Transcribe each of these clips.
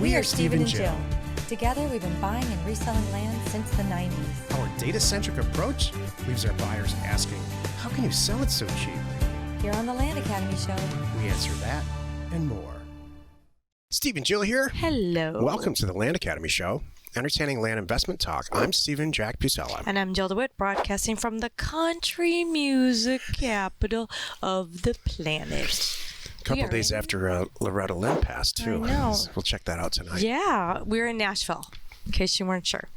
We are Steve and Jill. Together, we've been buying and reselling land since the 90s. Our data-centric approach leaves our buyers asking, how can you sell it so cheap? Here on the Land Academy Show, We answer that and more. Steve and Jill here. hello. Welcome to the Land Academy Show, entertaining land investment talk. I'm Stephen Jack Pusella. And I'm Jill DeWitt, broadcasting from the country music capital of the planet. A couple days after Loretta Lynn passed, too. I know. We'll check that out tonight. Yeah, we're in Nashville, in case you weren't sure.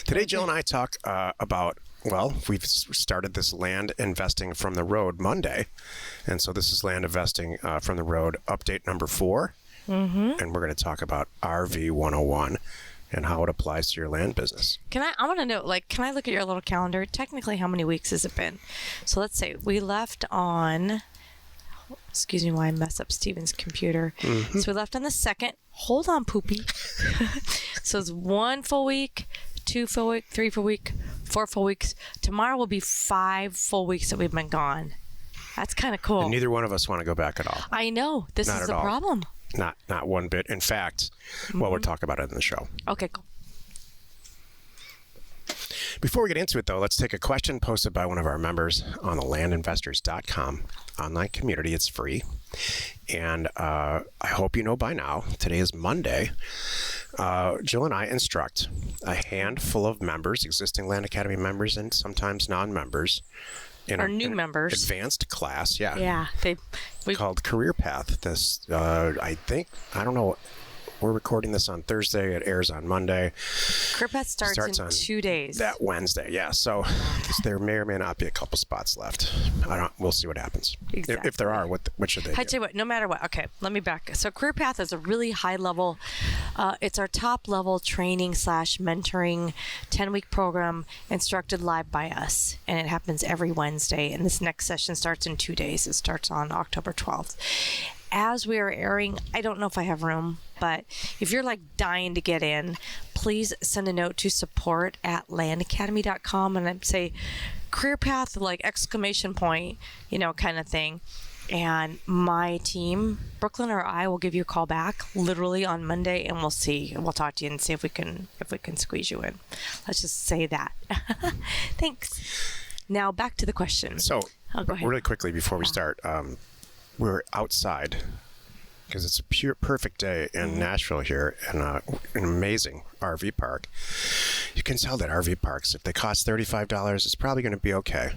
Today, Jill and I talk about, well, we've started this land investing from the road Monday. And so this is land investing from the road update number 4. Mm-hmm. And we're going to talk about RV 101 and how it applies to your land business. I want to know, can I look at your little calendar? Technically, how many weeks has it been? So let's say we left on, excuse me while I mess up Steven's computer. Mm-hmm. So we left on the 2nd. Hold on, Poopy. So it's 1 full week, 2 full week, 3 full week, 4 full weeks. Tomorrow will be 5 full weeks that we've been gone. That's kind of cool. And neither one of us want to go back at all. I know. This Not is at the all. problem. Not one bit. In fact, well, we'll talk about it in the show. Okay, cool. Before we get into it, though, let's take a question posted by one of our members on the landinvestors.com online community. It's free. And I hope you know by now, today is Monday. Jill and I instruct a handful of members, existing Land Academy members and sometimes non-members, in new members. Advanced class, yeah. Yeah. Called Career Path. This, I don't know, we're recording this on Thursday. It airs on Monday. Career Path starts in 2 days. That Wednesday, yeah. So there may or may not be a couple spots left. We'll see what happens. Exactly. If there are, what should they do? I tell you what, no matter what. Okay, let me back. So Career Path is a really high level, it's our top level training / mentoring 10-week program instructed live by us. And it happens every Wednesday. And this next session starts in 2 days. It starts on October 12th. As we are airing, I don't know if I have room, but if you're dying to get in, please send a note to support@landacademy.com and I'd say Career Path, exclamation point, kind of thing. And my team, Brooklyn or I, will give you a call back literally on Monday, and we'll see. We'll talk to you and see if we can squeeze you in. Let's just say that. Thanks. Now back to the question. So, go ahead. Really quickly before we start, we're outside because it's a perfect day in Nashville here in an amazing RV park. You can tell that RV parks, if they cost $35, it's probably going to be okay.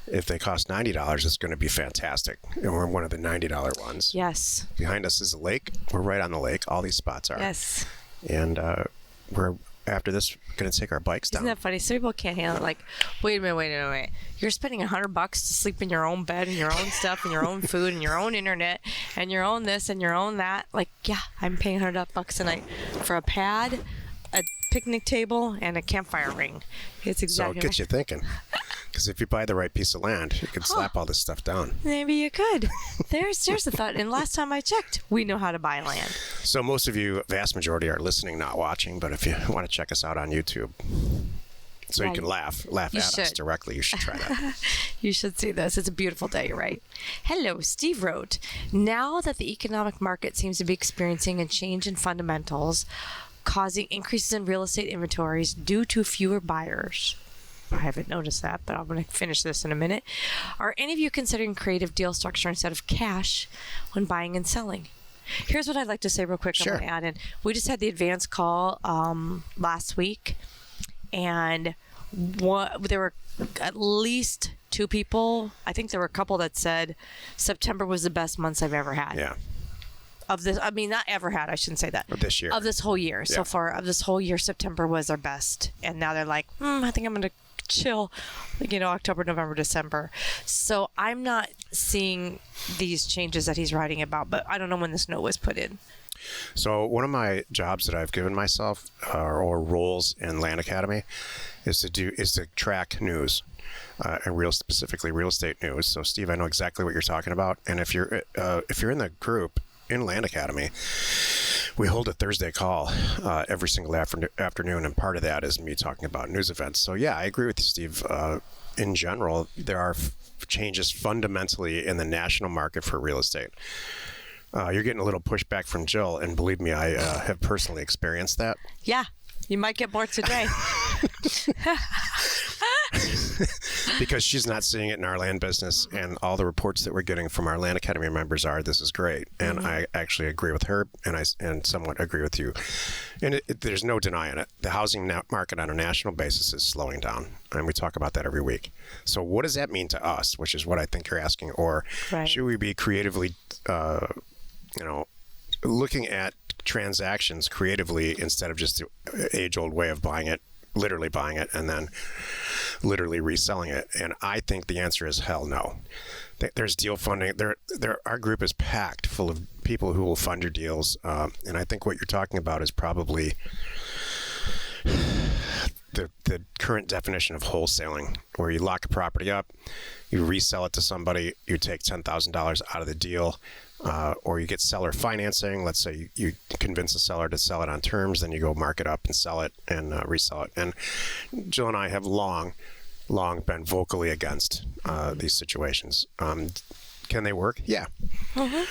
If they cost $90, it's going to be fantastic. And we're one of the $90 ones. Yes. Behind us is a lake. We're right on the lake. All these spots are. Yes. And we're, after this, going to take our bikes down. Isn't that funny? Some people can't handle it. Wait a minute. You're spending $100 to sleep in your own bed and your own stuff and your own food and your own internet and your own this and your own that. Yeah, I'm paying $100 a night for a pad, a picnic table, and a campfire ring. It's exactly. So it gets you thinking. Because if you buy the right piece of land, you can slap all this stuff down. Maybe you could. There's a thought. And last time I checked, we know how to buy land. So most of you, vast majority, are listening, not watching. But if you want to check us out on YouTube, so you can laugh at us directly, you should try that. You should see this. It's a beautiful day, you're right. Hello, Steve wrote, now that the economic market seems to be experiencing a change in fundamentals, causing increases in real estate inventories due to fewer buyers. I haven't noticed that, but I'm going to finish this in a minute. Are any of you considering creative deal structure instead of cash when buying and selling? Here's what I'd like to say real quick. Sure. I'm going to add in. We just had the advance call last week, and there were at least 2 people. I think there were a couple that said September was the best months I've ever had. Yeah. Of this, I mean, not ever had, I shouldn't say that. Of this year. Of this whole year. Yeah. So far, of this whole year, September was our best. And now they're like, I think I'm going to chill, October, November, December. So I'm not seeing these changes that he's writing about, but I don't know when this note was put in. So one of my jobs that I've given myself, or roles in Land Academy, is to track news, and specifically real estate news. So Steve, I know exactly what you're talking about. And if you're in the group in Land Academy, we hold a Thursday call every single afternoon, and part of that is me talking about news events. So yeah, I agree with you, Steve. In general, there are changes fundamentally in the national market for real estate. You're getting a little pushback from Jill, and believe me, I have personally experienced that. Yeah, you might get more today. Because she's not seeing it in our land business, and all the reports that we're getting from our Land Academy members are, this is great. And I actually agree with her, and somewhat agree with you. And there's no denying it. The housing market on a national basis is slowing down, and we talk about that every week. So what does that mean to us, which is what I think you're asking? Or should we be creatively, looking at transactions creatively instead of just the age-old way of literally buying it and then literally reselling it? And I think the answer is hell no. There's deal funding. Our group is packed full of people who will fund your deals. And I think what you're talking about is probably the current definition of wholesaling, where you lock a property up, you resell it to somebody, you take $10,000 out of the deal, or you get seller financing. Let's say you convince the seller to sell it on terms, then you go mark it up and sell it and resell it. And Jill and I have long been vocally against these situations. Can they work? Yeah. Mm-hmm.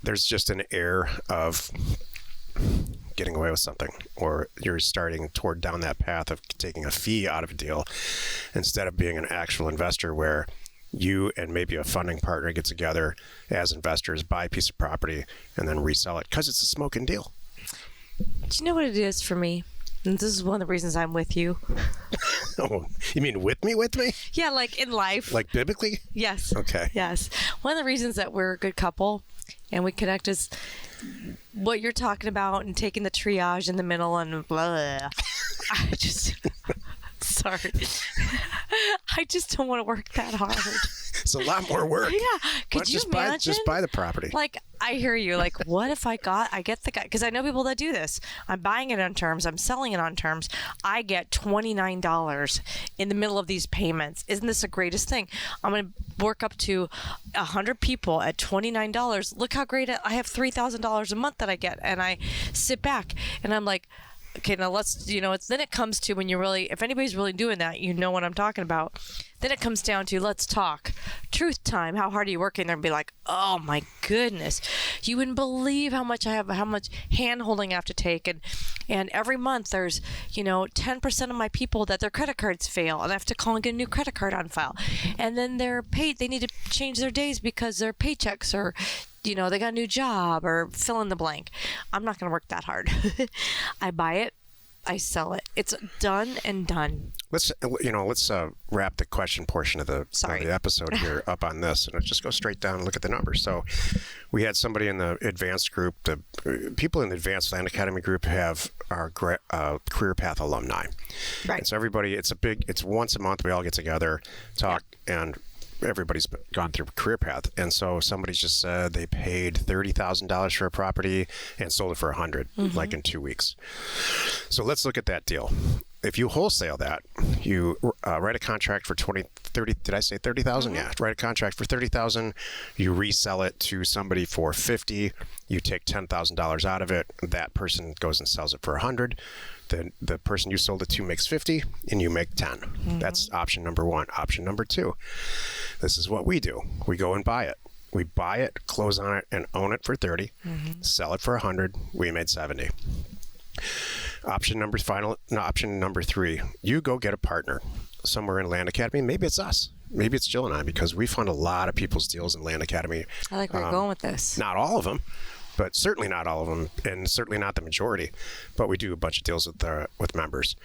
There's just an air of getting away with something, or you're starting toward down that path of taking a fee out of a deal instead of being an actual investor where you and maybe a funding partner get together as investors, buy a piece of property, and then resell it because it's a smoking deal. Do you know what it is for me? And this is one of the reasons I'm with you. Oh, you mean with me? Yeah, like in life. Like biblically? Yes. Okay. Yes. One of the reasons that we're a good couple and we connect is what you're talking about and taking the triage in the middle and blah. I just... Sorry. I just don't want to work that hard. It's a lot more work. Yeah. Could you imagine? Just buy the property. Like, I hear you. Like, what if I get the guy? Because I know people that do this. I'm buying it on terms. I'm selling it on terms. I get $29 in the middle of these payments. Isn't this the greatest thing? I'm going to work up to 100 people at $29. Look how great I have $3,000 a month that I get. And I sit back and I'm like, okay, now then it comes to when you really, if anybody's really doing that, you know what I'm talking about. Then it comes down to, let's talk truth time. How hard are you working? They'll be like, oh my goodness, you wouldn't believe how much hand holding I have to take. And every month there's, 10% of my people that their credit cards fail and I have to call and get a new credit card on file. And then they're paid, they need to change their days because their paychecks are, they got a new job or fill in the blank. I'm not going to work that hard. I buy it. I sell it. It's done and done. Let's wrap the question portion of the episode here up on this, and let's just go straight down and look at the numbers. So we had somebody in the advanced group. The people in the Advanced Land Academy group have our career path alumni. Right. And so everybody, it's once a month we all get together, talk, and everybody's gone through career path. And so somebody just said they paid $30,000 for a property and sold it for $100, like in 2 weeks. So let's look at that deal. If you wholesale that, you write a contract for 30, did I say 30,000? Yeah, write a contract for 30,000. You resell it to somebody for 50. You take $10,000 out of it. That person goes and sells it for 100. Then the person you sold it to makes 50 and you make 10. That's option number one. Option number two, this is what we do. We go and buy it. We buy it, close on it, and own it for 30. Sell it for 100. We made 70. Option number three, you go get a partner somewhere in Land Academy. Maybe it's us. Maybe it's Jill and I, because we fund a lot of people's deals in Land Academy. I like where you're going with this. Not all of them, but certainly not all of them, and certainly not the majority. But we do a bunch of deals with members.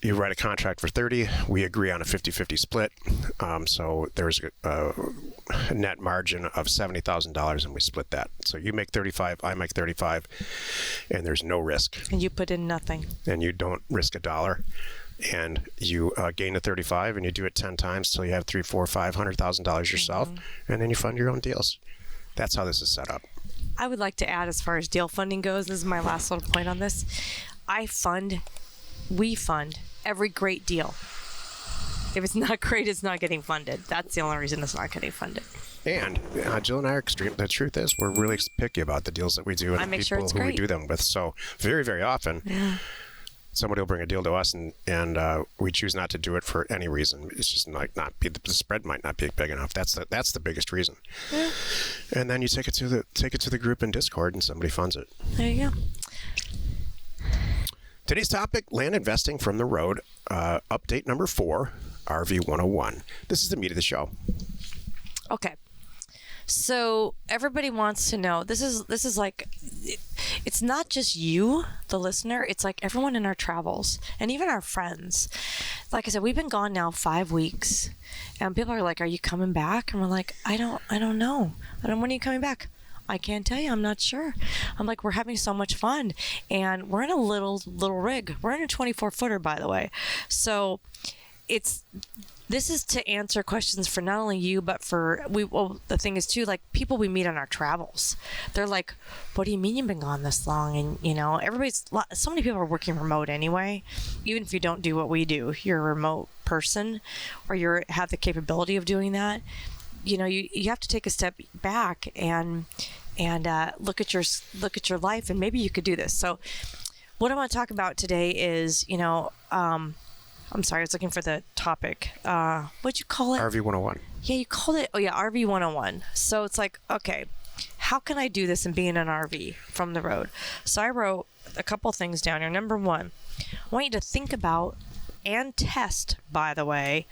You write a contract for 30. We agree on a 50-50 split. So there's a net margin of $70,000, and we split that. So you make 35, I make 35, and there's no risk. And you put in nothing. And you don't risk a dollar. And you gain the 35, and you do it 10 times till you have $300,000, $400,000, $500,000 yourself, and then you fund your own deals. That's how this is set up. I would like to add, as far as deal funding goes, this is my last little point on this. We fund every great deal. If it's not great, it's not getting funded. That's the only reason it's not getting funded. And Jill and I are extreme. The truth is, we're really picky about the deals that we do and the people who we do them with. So very, very often, somebody will bring a deal to us, and we choose not to do it for any reason. It's just not be the spread might not be big enough. That's the biggest reason. Yeah. And then you take it to the group in Discord, and somebody funds it. There you go. Today's topic: land investing from the road. Update number 4, RV 101. This is the meat of the show. Okay. So everybody wants to know, this is like, it's not just you, the listener, it's like everyone in our travels and even our friends. Like I said, we've been gone now 5 weeks, and people are like, are you coming back? And we're like, I don't know. When are you coming back? I can't tell you. I'm not sure. I'm like, we're having so much fun, and we're in a little rig. We're in a 24-footer, by the way. So this is to answer questions for not only you, but for the thing is too, like people we meet on our travels. They're like, what do you mean you've been gone this long? And so many people are working remote anyway. Even if you don't do what we do, you're a remote person, or have the capability of doing that. You have to take a step back and look at your life, and maybe you could do this. So what I want to talk about today is, I'm sorry, I was looking for the topic. What'd you call it? RV 101. Yeah, you called it, RV 101. So it's like, okay, how can I do this and be in an RV from the road? So I wrote a couple things down here. Number 1, I want you to think about and test, by the way,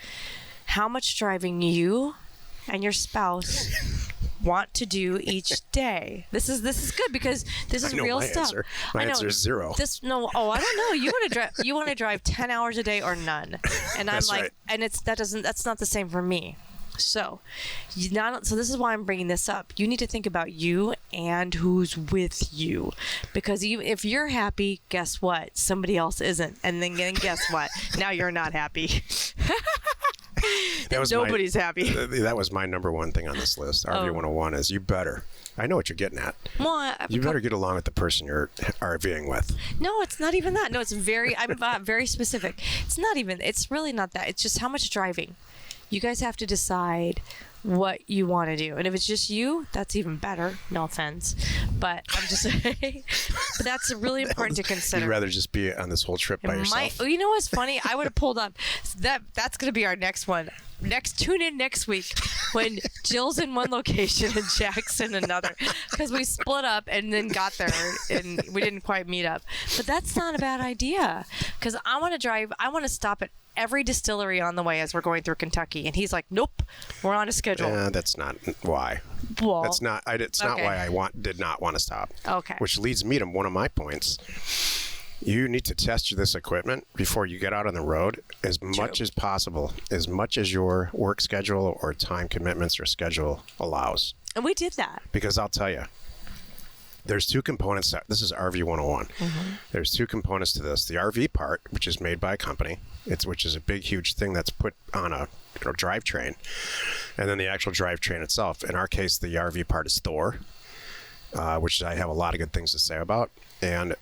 how much driving you and your spouse want to do each day. This is good because this is real stuff. My answer is 0. I don't know. You want to drive 10 hours a day or none. And I'm like, right. And that's not the same for me. So this is why I'm bringing this up. You need to think about you and who's with you, because if you're happy, guess what? Somebody else isn't. And then guess what? Now you're not happy. Nobody's happy. That was my number 1 thing on this list. RV 101 is I know what you're getting at. Well, you better get along with the person you're RVing with. No, it's not even that. No, I'm very specific. It's really not that. It's just how much driving. You guys have to decide what you want to do. And if it's just you, that's even better. No offense. But I'm just saying. But that's really important to consider. You'd rather just be on this whole trip by yourself. You know what's funny? I would have pulled up. That's going to be our next one. Tune in next week when Jill's in one location and Jack's in another, because we split up and then got there and we didn't quite meet up. But that's not a bad idea, because I want to stop at every distillery on the way as we're going through Kentucky, and he's like, nope, we're on a schedule. That's not why. Well, that's not. It's not why I did not want to stop. Okay. Which leads me to one of my points. You need to test this equipment before you get out on the road as much as possible, as much as your work schedule or time commitments or schedule allows. And we did that. Because I'll tell you, there's 2 components. This is RV 101. Mm-hmm. There's 2 components to this. The RV part, which is made by a company, which is a big, huge thing that's put on a drivetrain, and then the actual drivetrain itself. In our case, the RV part is Thor, which I have a lot of good things to say about, and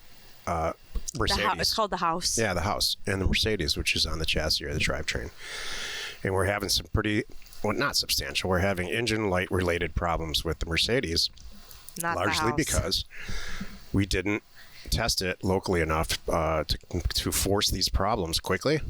Mercedes. It's called the House. Yeah, the House, and the Mercedes, which is on the chassis or the drivetrain. And we're having some not substantial. We're having engine light related problems with the Mercedes. Largely because we didn't test it locally enough to force these problems quickly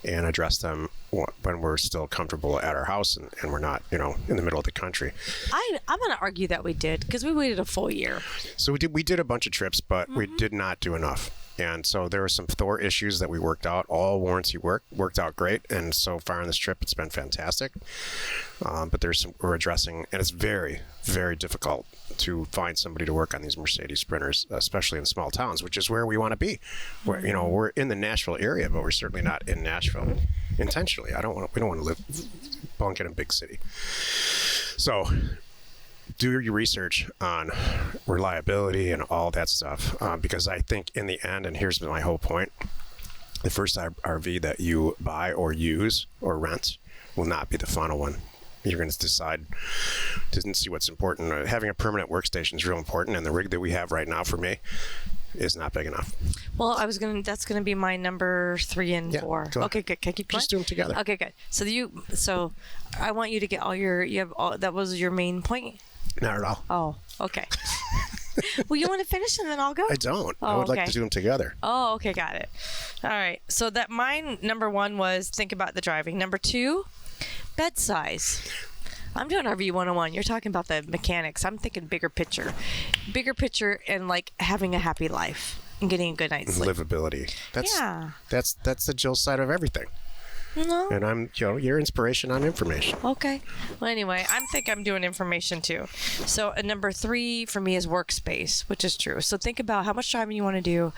and address them when we're still comfortable at our house and we're not, in the middle of the country. I'm going to argue that we did, because we waited a full year. So we did a bunch of trips, but we did not do enough. And so there were some Thor issues that we worked out. All warranty worked out great. And so far on this trip, it's been fantastic. But there's some we're addressing, and it's very, very difficult to find somebody to work on these Mercedes Sprinters, especially in small towns, which is where we want to be. We're in the Nashville area, but we're certainly not in Nashville intentionally. We don't want to live bunk in a big city. So do your research on reliability and all that stuff, because I think in the end, and here's my whole point, the first RV that you buy or use or rent will not be the final one. You're going to decide to see what's important. Having a permanent workstation is real important, and the rig that we have right now for me is not big enough. Well, that's going to be my number 3 and 4. Okay, good. Can I keep going? Just do them together. Okay, good. So I want you to get that was your main point? Not at all. Oh, okay. Well, you want to finish and then I'll go? I don't. Oh, I would like okay. to do them together. Oh, okay, got it. All right. So that mine, number one was think about the driving. Number two, bed size. I'm doing RV 101. You're talking about the mechanics. I'm thinking bigger picture. Bigger picture and like having a happy life and getting a good night's sleep. Livability. Yeah. That's the Jill side of everything. No. And I'm, your inspiration on information. Okay. Well, anyway, I'm doing information too. So number three for me is workspace, which is true. So think about how much driving you want to do.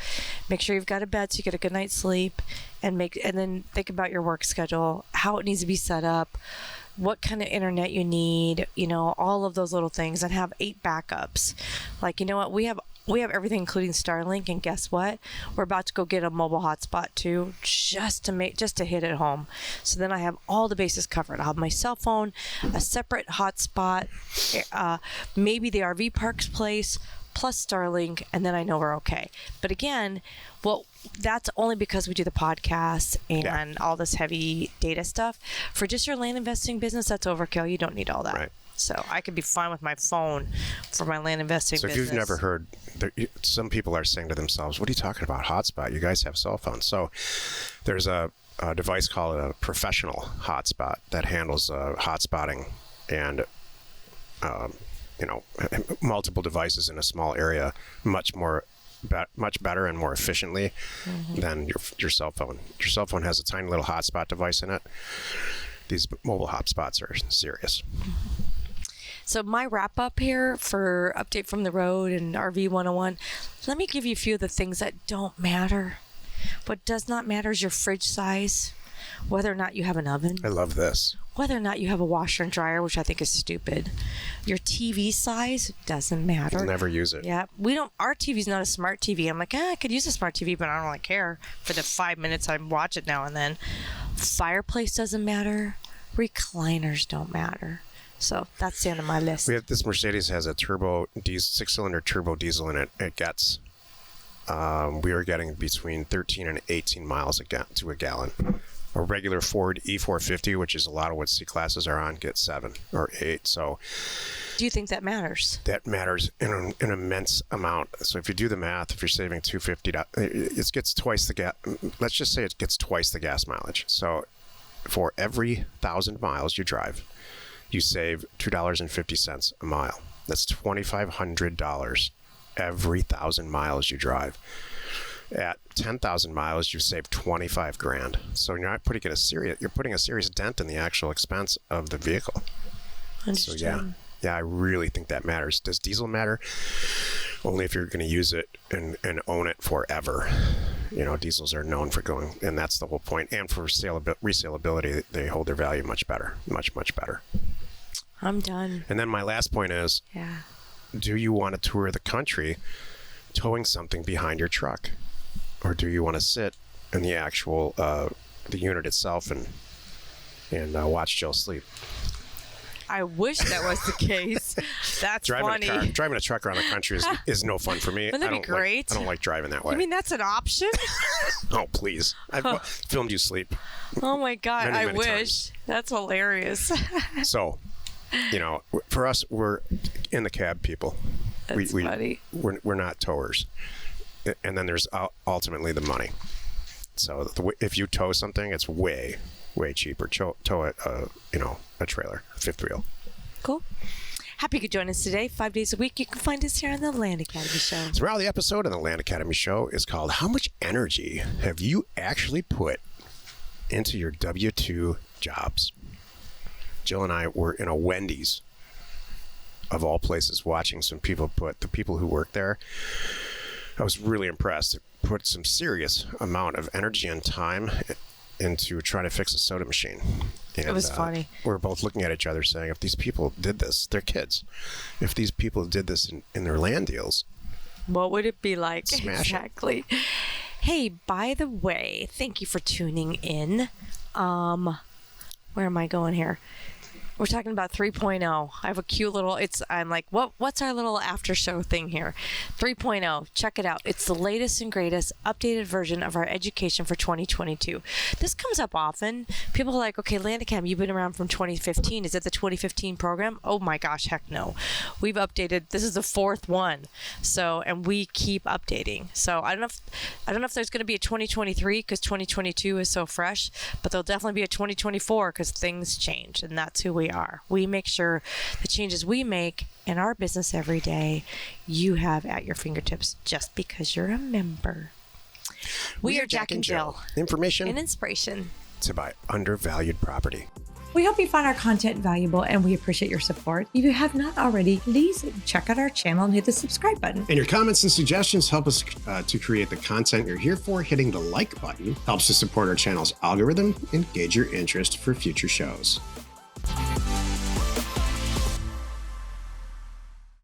Make sure you've got a bed so you get a good night's sleep, and then think about your work schedule, how it needs to be set up, what kind of internet you need, all of those little things, and have 8 backups. Like, you know what? We have everything, including Starlink, and guess what? We're about to go get a mobile hotspot too, just to hit it home. So then I have all the bases covered. I'll have my cell phone, a separate hotspot, maybe the RV park's place, plus Starlink, and then I know we're okay. But again, that's only because we do the podcast and all this heavy data stuff. For just your land investing business, that's overkill. You don't need all that. Right. So I could be fine with my phone for my land investing business. So if you've never heard, some people are saying to themselves, what are you talking about, hotspot? You guys have cell phones. So there's a device called a professional hotspot that handles hotspotting and, multiple devices in a small area much better and more efficiently than your cell phone. Your cell phone has a tiny little hotspot device in it. These mobile hotspots are serious. So my wrap up here for Update from the Road and RV 101, let me give you a few of the things that don't matter. What does not matter is your fridge size, whether or not you have an oven. I love this. Whether or not you have a washer and dryer, which I think is stupid. Your TV size doesn't matter. I'll never use it. Yeah, our TV's not a smart TV. I'm like, I could use a smart TV, but I don't really care for the 5 minutes I watch it now and then. Fireplace doesn't matter. Recliners don't matter. So that's the end of my list. This Mercedes has a 6-cylinder turbo diesel in it. It gets, we are getting between 13 and 18 miles to a gallon. A regular Ford E450, which is a lot of what C-classes are on, gets 7 or 8. So do you think that matters? That matters in an immense amount. So if you do the math, if you're saving $250, it gets twice the gas. Let's just say it gets twice the gas mileage. So for every 1,000 miles you drive, you save $2.50 a mile. That's $2,500 every 1,000 miles you drive. At 10,000 miles, you save $25,000. So you're putting a serious dent in the actual expense of the vehicle. Understood. So yeah, I really think that matters. Does diesel matter? Only if you're going to use it and own it forever. Diesels are known for going, and that's the whole point. And for resaleability, they hold their value much better, much, much better. I'm done. And then my last point is, do you want to tour the country towing something behind your truck? Or do you want to sit in the actual, the unit itself and watch Jill sleep? I wish that was the case. That's funny. Driving a truck around the country is no fun for me. Wouldn't that be great? I don't like driving that way. You mean that's an option? Oh, please. I've filmed you sleep. Oh, my God. Many I wish. times. That's hilarious. So, for us, we're in the cab people. That's funny. We're not towers. And then there's ultimately the money. So if you tow something, it's way, way cheaper. Tow it, a trailer, a fifth wheel. Cool. Happy you could join us today. 5 days a week. You can find us here on the Land Academy Show. Throughout the episode of the Land Academy Show is called How Much Energy Have You Actually Put into Your W-2 Jobs? Jill and I were in a Wendy's, of all places, watching some people the people who work there. I was really impressed. It put some serious amount of energy and time into trying to fix a soda machine. And, it was funny. We were both looking at each other saying, if these people did this, they're kids. If these people did this in their land deals, what would it be like? Smash exactly. It. Hey, by the way, thank you for tuning in. Where am I going here? We're talking about 3.0. I have a cute little, I'm like, what's our little after show thing here? 3.0, check it out. It's the latest and greatest updated version of our education for 2022. This comes up often. People are like, okay, Landicam, you've been around from 2015. Is it the 2015 program? Oh my gosh, heck no. We've updated, this is the fourth one. So, and we keep updating. So I don't know if there's going to be a 2023 because 2022 is so fresh, but there'll definitely be a 2024 because things change, and that's who we are. We make sure the changes we make in our business every day, you have at your fingertips just because you're a member. We are Jack and Jill. Information and inspiration to buy undervalued property. We hope you found our content valuable and we appreciate your support. If you have not already, please check out our channel and hit the subscribe button. And your comments and suggestions help us to create the content you're here for. Hitting the like button helps to support our channel's algorithm and gauge your interest for future shows.